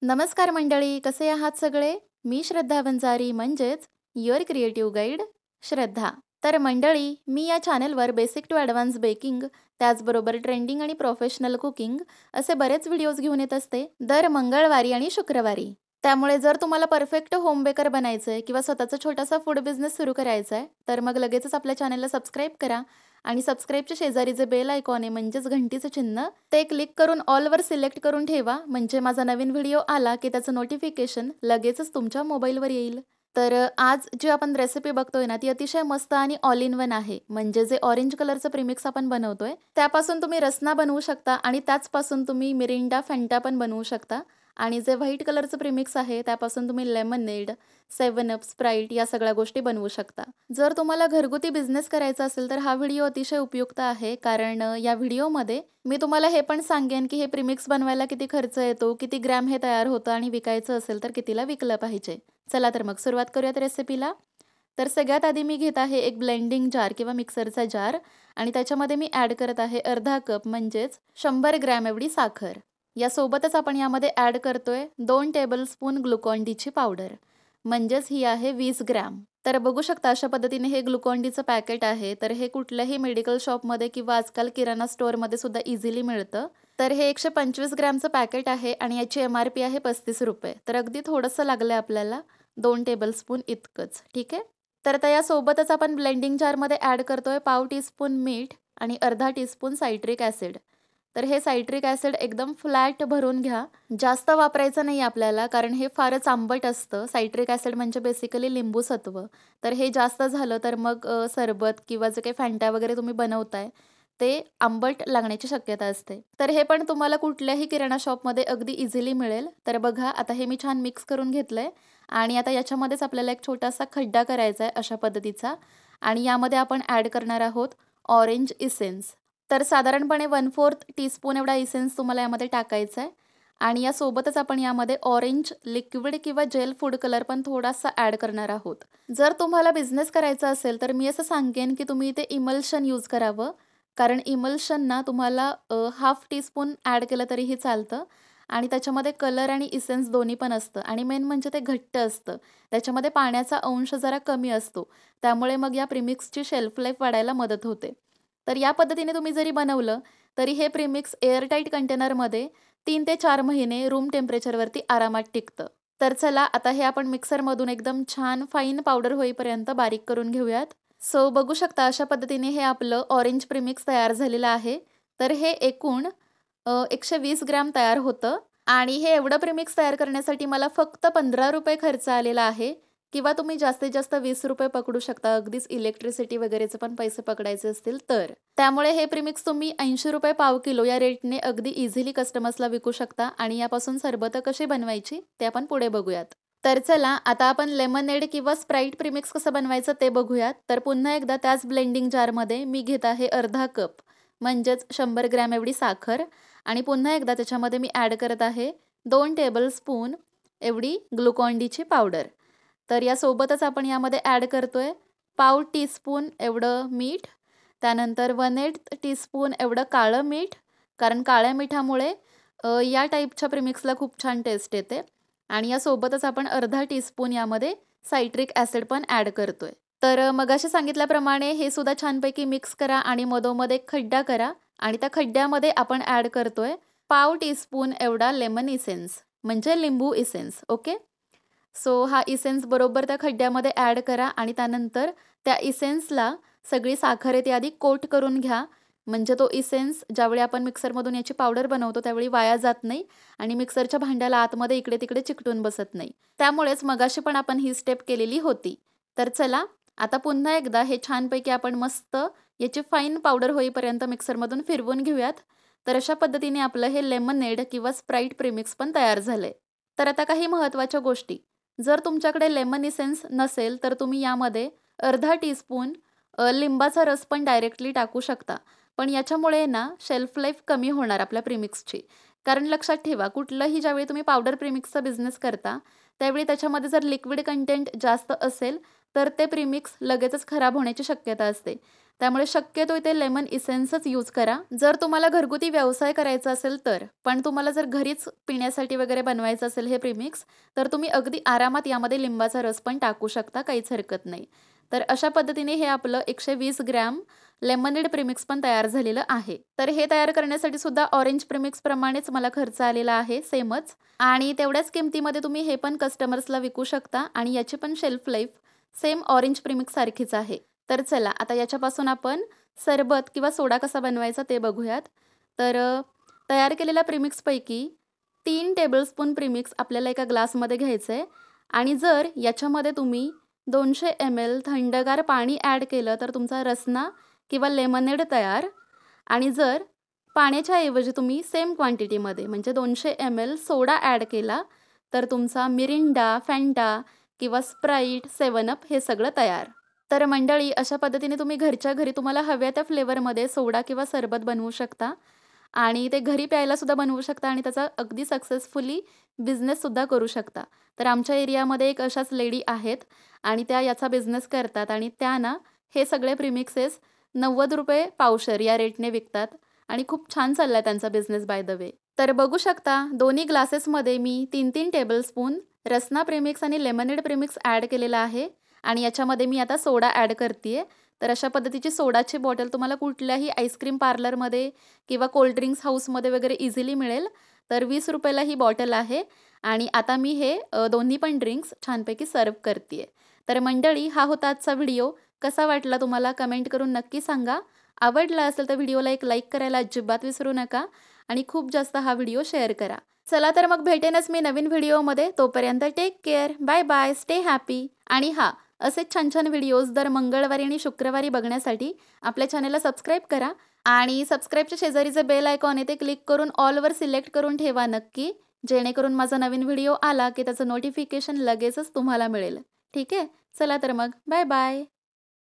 नमस्कार मंडळी, कसे आहात सगळे? मी श्रद्धा वंजारी म्हणजेच युअर क्रिएटिव्ह गाईड श्रद्धा. तर मंडळी, मी या चॅनलवर बेसिक टू ॲडव्हान्स बेकिंग, त्याचबरोबर ट्रेंडिंग आणि प्रोफेशनल कुकिंग असे बरेच व्हिडिओज घेऊन येत असते दर मंगळवारी आणि शुक्रवारी. त्यामुळे जर तुम्हाला परफेक्ट होम बेकर बनायचं आहे किंवा स्वतःचा छोटासा फूड बिझनेस सुरू करायचा आहे, तर मग लगेचच आपल्या चॅनलला सबस्क्राईब करा आणि सबस्क्राईबच्या शेजारी जे बेल आयकॉन आहे म्हणजेच घंटीचं चिन्ह ते क्लिक करून ऑलवर सिलेक्ट करून ठेवा, म्हणजे माझा नवीन व्हिडिओ आला की त्याचं नोटिफिकेशन लगेचच तुमच्या मोबाईलवर येईल. तर आज जी आपण रेसिपी बघतोय ना, ती अतिशय मस्त आणि ऑल इन वन आहे. म्हणजे जे ऑरेंज कलरचं प्रीमिक्स आपण बनवतोय त्यापासून तुम्ही रसना बनवू शकता आणि त्याचपासून तुम्ही मिरिंडा, फॅन्टा पण बनवू शकता. आणि जे व्हाईट कलरचं प्रीमिक्स आहे त्यापासून तुम्ही लेमनेड, 7 अप, स्प्राईट या सगळ्या गोष्टी बनवू शकता. जर तुम्हाला घरगुती बिझनेस करायचा असेल तर हा व्हिडिओ अतिशय उपयुक्त आहे, कारण या व्हिडिओमध्ये मी तुम्हाला हे पण सांगेन की हे प्रीमिक्स बनवायला किती खर्च येतो, किती ग्रॅम हे तयार होतं आणि विकायचं असेल तर कितीला विकलं पाहिजे. चला तर मग सुरुवात करूयात रेसिपीला. तर सगळ्यात आधी मी घेत आहे एक ब्लेंडिंग जार किंवा मिक्सरचा जार आणि त्याच्यामध्ये मी ॲड करत आहे अर्धा कप म्हणजेच 100 ग्रॅम एवढी साखर. यासोबतच आपण यामध्ये ॲड करतोय 2 टेबलस्पून ग्लुकॉन डीची पावडर, म्हणजेच ही आहे 20 ग्रॅम. तर बघू शकता अशा पद्धतीने हे ग्लुकॉन डीचं पॅकेट आहे. तर हे कुठल्याही मेडिकल शॉपमध्ये किंवा आजकाल किराणा स्टोअरमध्ये सुद्धा इझिली मिळतं. तर हे 125 ग्रॅमचं पॅकेट आहे आणि याची MRP आहे 35 रुपये. तर अगदी थोडंसं लागलं आहे आपल्याला, 2 टेबलस्पून इतकंच. ठीक आहे. तर आता यासोबतच आपण ब्लेंडिंग जारमध्ये ॲड करतोय पाव टीस्पून मीठ आणि अर्धा टीस्पून सायट्रिक ॲसिड. तर हे सायट्रिक ॲसिड एकदम फ्लॅट भरून घ्या. जास्त वापरायचं नाही आपल्याला, कारण हे फारच आंबट असतं. सायट्रिक ॲसिड म्हणजे बेसिकली लिंबू सत्व. तर हे जास्त झालं तर मग सरबत किंवा जे काही फॅन्टा वगैरे तुम्ही बनवताय ते आंबट लागण्याची शक्यता असते. तर हे पण तुम्हाला कुठल्याही किराणा शॉपमध्ये अगदी इझिली मिळेल. तर बघा आता हे मी छान मिक्स करून घेतलंय आणि आता याच्यामध्येच आपल्याला एक छोटासा खड्डा करायचा आहे अशा पद्धतीचा आणि यामध्ये आपण ॲड करणार आहोत ऑरेंज इसेन्स. तर साधारणपणे 1/4 टीस्पून एवढा इसेन्स तुम्हाला यामध्ये टाकायचा आहे आणि यासोबतच आपण यामध्ये ऑरेंज लिक्विड किंवा जेल फूड कलर पण थोडासा ॲड करणार आहोत. जर तुम्हाला बिझनेस करायचा असेल तर मी असं सांगेन की तुम्ही इथे इमल्शन यूज करावं, कारण इमल्शन ना तुम्हाला 1/2 टीस्पून ॲड केलं तरीही चालतं आणि त्याच्यामध्ये कलर आणि इसेन्स दोन्ही पण असतं आणि मेन म्हणजे ते घट्ट असतं. त्याच्यामध्ये पाण्याचा अंश जरा कमी असतो. त्यामुळे मग या प्रीमिक्सची शेल्फ लाईफ वाढायला मदत होते. तर या पद्धतीने तुम्ही जरी बनवलं तरी हे प्रीमिक्स एअरटाईट कंटेनरमध्ये 3 ते 4 महिने रूम टेम्परेचरवरती आरामात टिकतं. तर चला आता हे आपण मिक्सरमधून एकदम छान फाईन पावडर होईपर्यंत बारीक करून घेऊयात. सो बघू शकता अशा पद्धतीने हे आपलं ऑरेंज प्रीमिक्स तयार झालेलं आहे. तर हे एकूण 120 ग्रॅम तयार होतं आणि हे एवढं प्रीमिक्स तयार करण्यासाठी मला फक्त 15 रुपये खर्च आलेला आहे किंवा तुम्ही जास्तीत जास्त 20 रुपये पकडू शकता, अगदीच इलेक्ट्रिसिटी वगैरेचे पण पैसे पकडायचे असतील तर. त्यामुळे हे प्रीमिक्स तुम्ही 80 रुपये पाव किलो या रेटने अगदी इझिली कस्टमर्सला विकू शकता आणि यापासून सरबतं कशी बनवायची ते आपण पुढे बघूयात. तर चला आता आपण लेमनेड किंवा स्प्राईट प्रीमिक्स कसं बनवायचं ते बघूयात. तर पुन्हा एकदा त्याच ब्लेंडिंग जारमध्ये मी घेत आहे अर्धा कप म्हणजेच 100 ग्रॅम एवढी साखर आणि पुन्हा एकदा त्याच्यामध्ये मी ॲड करत आहे 2 टेबलस्पून एवढी ग्लुकॉन डीची पावडर. तर यासोबतच आपण यामध्ये ॲड करतोय पाव टीस्पून एवढं मीठ, त्यानंतर 1/8 टीस्पून एवढं काळं मीठ, कारण काळ्या मिठामुळे या टाईपच्या प्रीमिक्सला खूप छान टेस्ट येते आणि यासोबतच आपण अर्धा टीस्पून यामध्ये सायट्रिक ॲसिड पण ॲड करतोय. तर मगाशी सांगितल्याप्रमाणे हे सुद्धा छानपैकी मिक्स करा आणि मधोमध एक खड्डा करा आणि त्या खड्ड्यामध्ये आपण ॲड करतोय पाव टीस्पून एवढा लेमन इसेन्स म्हणजे लिंबू इसेन्स. ओके. सो हा इसेन्स बरोबर त्या खड्ड्यामध्ये ॲड करा आणि त्यानंतर त्या इसेन्सला सगळी साखर आहे ती आधी कोट करून घ्या. म्हणजे तो इसेन्स ज्यावेळी आपण मिक्सरमधून याची पावडर बनवतो त्यावेळी वाया जात नाही आणि मिक्सरच्या भांड्याला आतमध्ये इकडे-तिकडे चिकटून बसत नाही. त्यामुळेच मगाशी पण आपण ही स्टेप केलेली होती. तर चला आता पुन्हा एकदा हे छानपैकी आपण मस्त याची फाईन पावडर होईपर्यंत मिक्सरमधून फिरवून घेऊयात. तर अशा पद्धतीने आपलं हे लेमनेड किंवा स्प्राईट प्रीमिक्स पण तयार झालंय. तर आता काही महत्त्वाच्या गोष्टी. जर तुमच्याकडे लेमन इसेन्स नसेल तर तुम्ही यामध्ये अर्धा टीस्पून लिंबाचा रस पण डायरेक्टली टाकू शकता. पण याच्यामुळे ना शेल्फ लाईफ कमी होणार आपल्या प्रीमिक्सची. कारण लक्षात ठेवा कुठलंही ज्यावेळी तुम्ही पावडर प्रीमिक्सचा बिझनेस करता त्यावेळी त्याच्यामध्ये जर लिक्विड कंटेंट जास्त असेल तर ते प्रीमिक्स लगेचच खराब होण्याची शक्यता असते. त्यामुळे शक्यतो इथे लेमन इसेन्सच यूज करा जर तुम्हाला घरगुती व्यवसाय करायचा असेल तर. पण तुम्हाला जर घरीच पिण्यासाठी वगैरे बनवायचं असेल हे प्रीमिक्स, तर तुम्ही अगदी आरामात यामध्ये लिंबाचा रस पण टाकू शकता, काहीच हरकत नाही. तर अशा पद्धतीने हे आपलं 120 ग्रॅम लेमनेड प्रीमिक्स पण तयार झालेलं आहे. तर हे तयार करण्यासाठी सुद्धा ऑरेंज प्रीमिक्स प्रमाणेच मला खर्च आलेला आहे, सेमच. आणि तेवढ्याच किमतीमध्ये तुम्ही हे पण कस्टमर्सला विकू शकता आणि याची पण shelf life same orange premix सारखीच आहे. तर चला आता याच्यापासून आपण सरबत किंवा सोडा कसा बनवायचा ते बघूयात. तर तयार केलेल्या प्रीमिक्सपैकी 3 टेबलस्पून प्रीमिक्स आपल्याला एका ग्लासमध्ये घ्यायचं आहे आणि जर याच्यामध्ये तुम्ही 200 ml थंडगार पाणी ॲड केलं तर तुमचा रसना किंवा लेमनेड तयार. आणि जर पाण्याच्या ऐवजी तुम्ही सेम क्वांटिटीमध्ये म्हणजे 200 ml सोडा ॲड केला तर तुमचा मिरिंडा, फॅन्टा किंवा स्प्राईट, 7 अप हे सगळं तयार. तर मंडळी अशा पद्धतीने तुम्ही घरच्या घरी तुम्हाला हव्या त्या फ्लेवरमध्ये सोडा किंवा सरबत बनवू शकता आणि ते घरी प्यायलासुद्धा बनवू शकता आणि त्याचा अगदी सक्सेसफुली बिझनेससुद्धा करू शकता. तर आमच्या एरियामध्ये एक अशाच लेडी आहेत आणि त्या याचा बिझनेस करतात आणि त्या ना हे सगळे प्रीमिक्सेस ₹90 पावशेर या रेटने विकतात आणि खूप छान चालला आहे त्यांचा बिझनेस बाय द वे. तर बघू शकता दोन्ही ग्लासेसमध्ये मी 3-3 टेबलस्पून रसना प्रीमिक्स आणि लेमनेड प्रीमिक्स ॲड केलेला आहे आणि याच्यामध्ये मी आता सोडा ॲड करते. तर अशा पद्धतीची सोडाची बॉटल तुम्हाला कुठल्याही आईस्क्रीम पार्लरमध्ये किंवा कोल्ड ड्रिंक्स हाऊसमध्ये वगैरे इझिली मिळेल. तर ₹20 ही बॉटल आहे आणि आता मी हे दोन्ही पण ड्रिंक्स छानपैकी सर्व्ह करते. तर मंडळी हा होता आजचा व्हिडिओ. कसा वाटला तुम्हाला कमेंट करून नक्की सांगा. आवडला असेल तर व्हिडिओला एक लाईक करायला अजिबात विसरू नका आणि खूप जास्त हा व्हिडिओ शेअर करा. चला तर मग भेटेनच मी नवीन व्हिडिओमध्ये. तोपर्यंत take care, bye bye, stay happy. आणि हां, असेच छान छान व्हिडिओज दर मंगळवारी आणि शुक्रवारी बघण्यासाठी आपल्या चॅनलला सबस्क्राईब करा आणि सबस्क्राईबच्या शेजारी जे बेल आयकॉन आहे ते क्लिक करून ऑलवर सिलेक्ट करून ठेवा नक्की, जेणेकरून माझा नवीन व्हिडिओ आला की त्याचं नोटिफिकेशन लगेचच तुम्हाला मिळेल. ठीक आहे, चला तर मग बाय बाय.